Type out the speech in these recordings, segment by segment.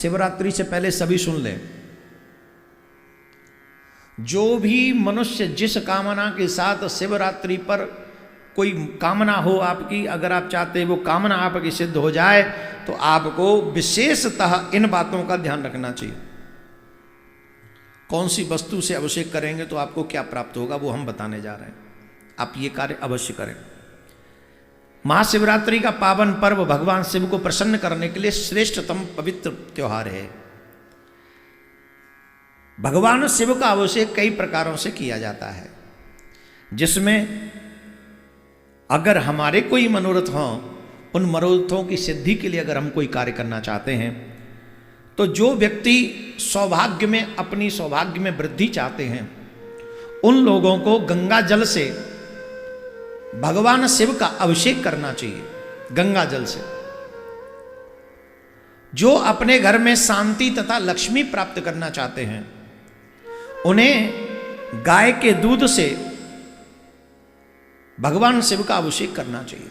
शिवरात्रि से पहले सभी सुन लें, जो भी मनुष्य जिस कामना के साथ शिवरात्रि पर कोई कामना हो आपकी, अगर आप चाहते हैं वो कामना आपकी सिद्ध हो जाए, तो आपको विशेषतः इन बातों का ध्यान रखना चाहिए। कौन सी वस्तु से अभिषेक करेंगे तो आपको क्या प्राप्त होगा वो हम बताने जा रहे हैं। आप ये कार्य अवश्य करें। महाशिवरात्रि का पावन पर्व भगवान शिव को प्रसन्न करने के लिए श्रेष्ठतम पवित्र त्योहार है। भगवान शिव का अभिषेक कई प्रकारों से किया जाता है, जिसमें अगर हमारे कोई मनोरथ हो, उन मनोरथों की सिद्धि के लिए अगर हम कोई कार्य करना चाहते हैं, तो जो व्यक्ति सौभाग्य में, अपनी सौभाग्य में वृद्धि चाहते हैं, उन लोगों को गंगा जल से भगवान शिव का अभिषेक करना चाहिए। गंगा जल से। जो अपने घर में शांति तथा लक्ष्मी प्राप्त करना चाहते हैं, उन्हें गाय के दूध से भगवान शिव का अभिषेक करना चाहिए।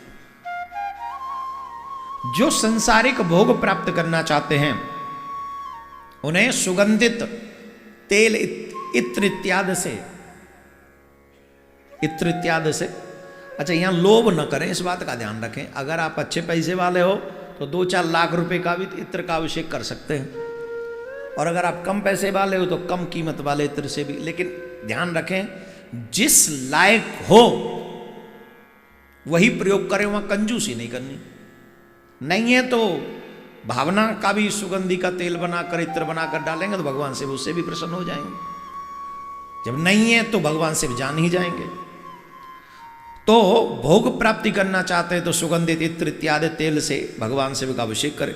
जो संसारिक भोग प्राप्त करना चाहते हैं, उन्हें सुगंधित तेल, इत्र इत्यादि से। अच्छा, यहां लोभ न करें, इस बात का ध्यान रखें। अगर आप अच्छे पैसे वाले हो तो 2-4 लाख रुपए का भी इत्र का अभिषेक कर सकते हैं, और अगर आप कम पैसे वाले हो तो कम कीमत वाले इत्र से भी। लेकिन ध्यान रखें, जिस लायक हो वही प्रयोग करें, वहां कंजूसी नहीं करनी। नहीं है तो भावना का भी सुगंधी का तेल बनाकर, इत्र बनाकर डालेंगे तो भगवान शिव उससे भी प्रसन्न हो जाएंगे। जब नहीं है तो भगवान शिव जान ही जाएंगे। तो भोग प्राप्ति करना चाहते हैं तो सुगंधित इत्र इत्यादि तेल से भगवान शिव का अभिषेक करें।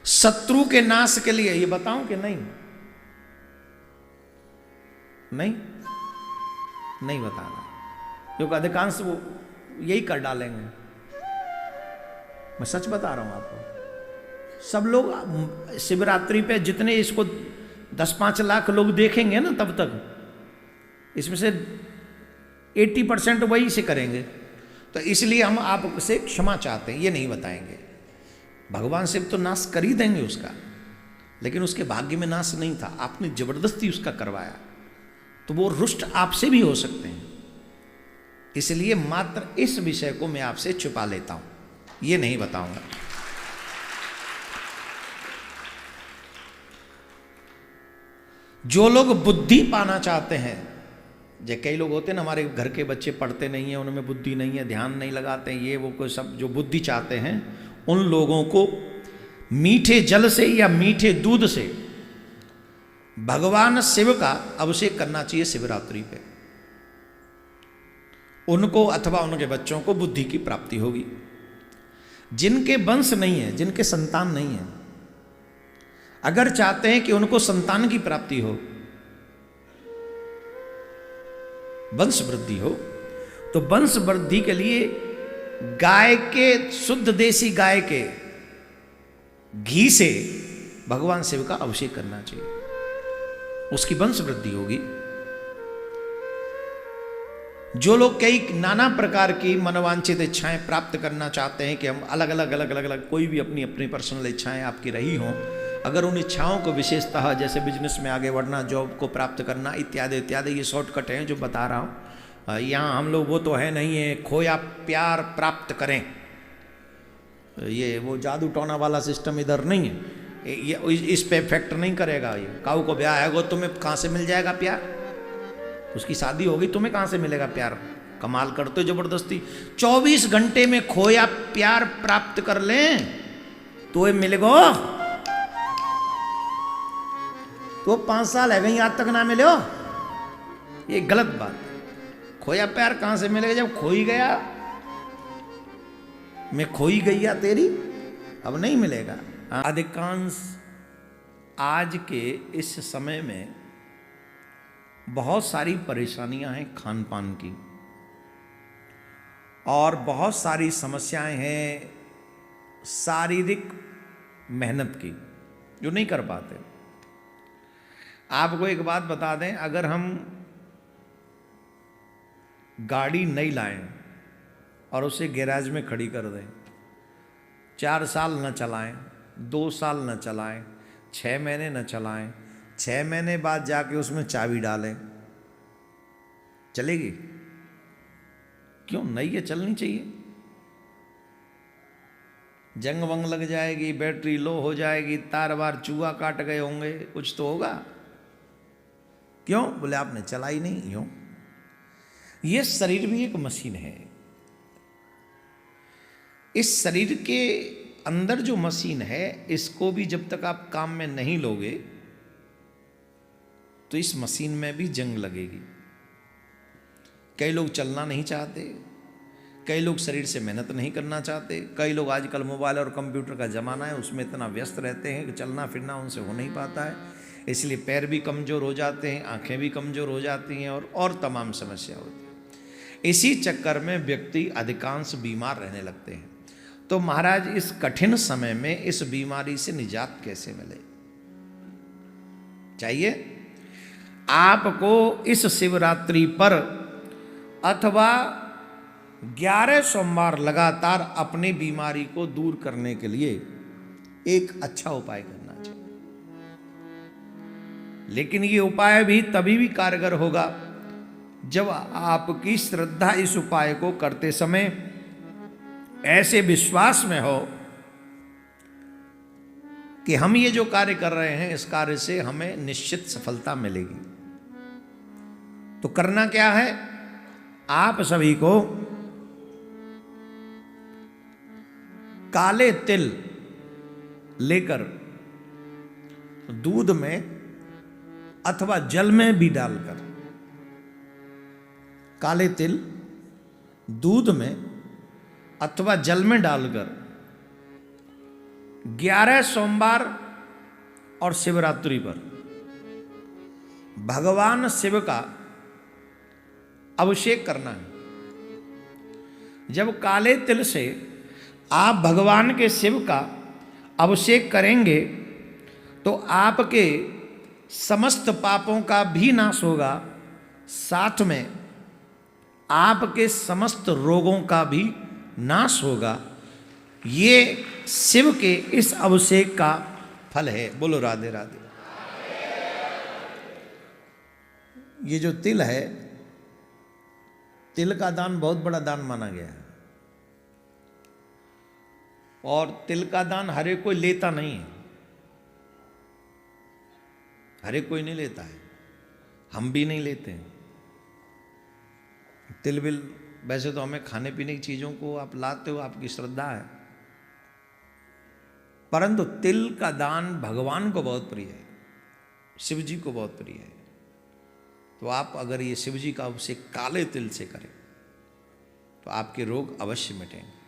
शत्रु के नाश के लिए ये बताऊं कि नहीं? नहीं बताना, क्योंकि अधिकांश वो यही कर डालेंगे। मैं सच बता रहा हूं आपको। सब लोग शिवरात्रि पे जितने इसको 10-5 लाख लोग देखेंगे ना, तब तक इसमें से 80% वही से करेंगे। तो इसलिए हम आपसे क्षमा चाहते हैं, ये नहीं बताएंगे। भगवान शिव तो नाश कर ही देंगे उसका, लेकिन उसके भाग्य में नाश नहीं था, आपने जबरदस्ती उसका करवाया, तो वो रुष्ट आपसे भी हो सकते हैं। इसलिए मात्र इस विषय को मैं आपसे छुपा लेता हूं, ये नहीं बताऊंगा। जो लोग बुद्धि पाना चाहते हैं, जो कई लोग होते हैं ना, हमारे घर के बच्चे पढ़ते नहीं हैं, उनमें बुद्धि नहीं है, ध्यान नहीं लगाते हैं, ये वो कोई सब जो बुद्धि चाहते हैं, उन लोगों को मीठे जल से या मीठे दूध से भगवान शिव का अभिषेक करना चाहिए शिवरात्रि पे। उनको अथवा उनके बच्चों को बुद्धि की प्राप्ति होगी। जिनके वंश नहीं है, जिनके संतान नहीं है, अगर चाहते हैं कि उनको संतान की प्राप्ति हो, वंश वृद्धि हो, तो वंश वृद्धि के लिए गाय के, शुद्ध देसी गाय के घी से भगवान शिव का अभिषेक करना चाहिए, उसकी वंश वृद्धि होगी। जो लोग कई नाना प्रकार की मनोवांछित इच्छाएं प्राप्त करना चाहते हैं कि हम अलग अलग कोई भी अपनी अपनी पर्सनल इच्छाएं आपकी रही हों, अगर उन इच्छाओं को विशेषतः जैसे बिजनेस में आगे बढ़ना, जॉब को प्राप्त करना इत्यादि इत्यादि, ये शॉर्टकट हैं जो बता रहा हूँ। यहाँ हम लोग वो तो है नहीं है, खोया प्यार प्राप्त करें, ये वो जादू टोना वाला सिस्टम इधर नहीं है। ये इस पे इफेक्ट नहीं करेगा। ये काऊ को ब्याह है, वो तुम्हें कहाँ से मिल जाएगा प्यार? उसकी शादी होगी, तुम्हें कहाँ से मिलेगा प्यार? कमाल करते हो जबरदस्ती। 24 घंटे में खोया प्यार प्राप्त कर लें तो ये मिलेगा। तो 5 साल है गई आज तक ना मिले हो, ये गलत बात। खोया प्यार कहां से मिलेगा जब खो ही गया? मैं खो ही गई तेरी, अब नहीं मिलेगा। अधिकांश आज के इस समय में बहुत सारी परेशानियां हैं खान पान की, और बहुत सारी समस्याएं हैं शारीरिक मेहनत की, जो नहीं कर पाते। आपको एक बात बता दें, अगर हम गाड़ी नहीं लाएं और उसे गैराज में खड़ी कर दें, 4 साल न चलाएं, 2 साल न चलाएं, 6 महीने न चलाएं, 6 महीने बाद जाके उसमें चाबी डालें, चलेगी? क्यों? नई है, चलनी चाहिए। जंग वंग लग जाएगी, बैटरी लो हो जाएगी, तार वार चूहा काट गए होंगे, कुछ तो होगा। क्यों? बोले आपने चलाई नहीं। यूं ये शरीर भी एक मशीन है। इस शरीर के अंदर जो मशीन है, इसको भी जब तक आप काम में नहीं लोगे तो इस मशीन में भी जंग लगेगी। कई लोग चलना नहीं चाहते, कई लोग शरीर से मेहनत नहीं करना चाहते, कई लोग आजकल मोबाइल और कंप्यूटर का ज़माना है उसमें इतना व्यस्त रहते हैं कि चलना फिरना उनसे हो नहीं पाता है, इसलिए पैर भी कमज़ोर हो जाते हैं, आंखें भी कमज़ोर हो जाती हैं और तमाम समस्या होती है। इसी चक्कर में व्यक्ति अधिकांश बीमार रहने लगते हैं। तो महाराज इस कठिन समय में इस बीमारी से निजात कैसे मिले? चाहिए आपको इस शिवरात्रि पर अथवा 11 सोमवार लगातार अपनी बीमारी को दूर करने के लिए एक अच्छा उपाय करना चाहिए। लेकिन ये उपाय भी तभी भी कारगर होगा जब आपकी श्रद्धा इस उपाय को करते समय ऐसे विश्वास में हो कि हम ये जो कार्य कर रहे हैं इस कार्य से हमें निश्चित सफलता मिलेगी। तो करना क्या है? आप सभी को काले तिल लेकर दूध में अथवा जल में भी डालकर, काले तिल दूध में अथवा जल में डालकर 11 सोमवार और शिवरात्रि पर भगवान शिव का अभिषेक करना है। जब काले तिल से आप भगवान के शिव का अभिषेक करेंगे तो आपके समस्त पापों का भी नाश होगा, साथ में आपके समस्त रोगों का भी नाश होगा। ये शिव के इस अभिषेक का फल है। बोलो राधे राधे। ये जो तिल है, तिल का दान बहुत बड़ा दान माना गया है और तिल का दान हर एक कोई लेता नहीं है, हर एक कोई नहीं लेता है, हम भी नहीं लेते हैं। तिल बिल वैसे तो हमें खाने पीने की चीज़ों को आप लाते हो, आपकी श्रद्धा है, परंतु तिल का दान भगवान को बहुत प्रिय है, शिव जी को बहुत प्रिय है। तो आप अगर ये शिव जी का अभिषेक काले तिल से करें तो आपके रोग अवश्य मिटेंगे।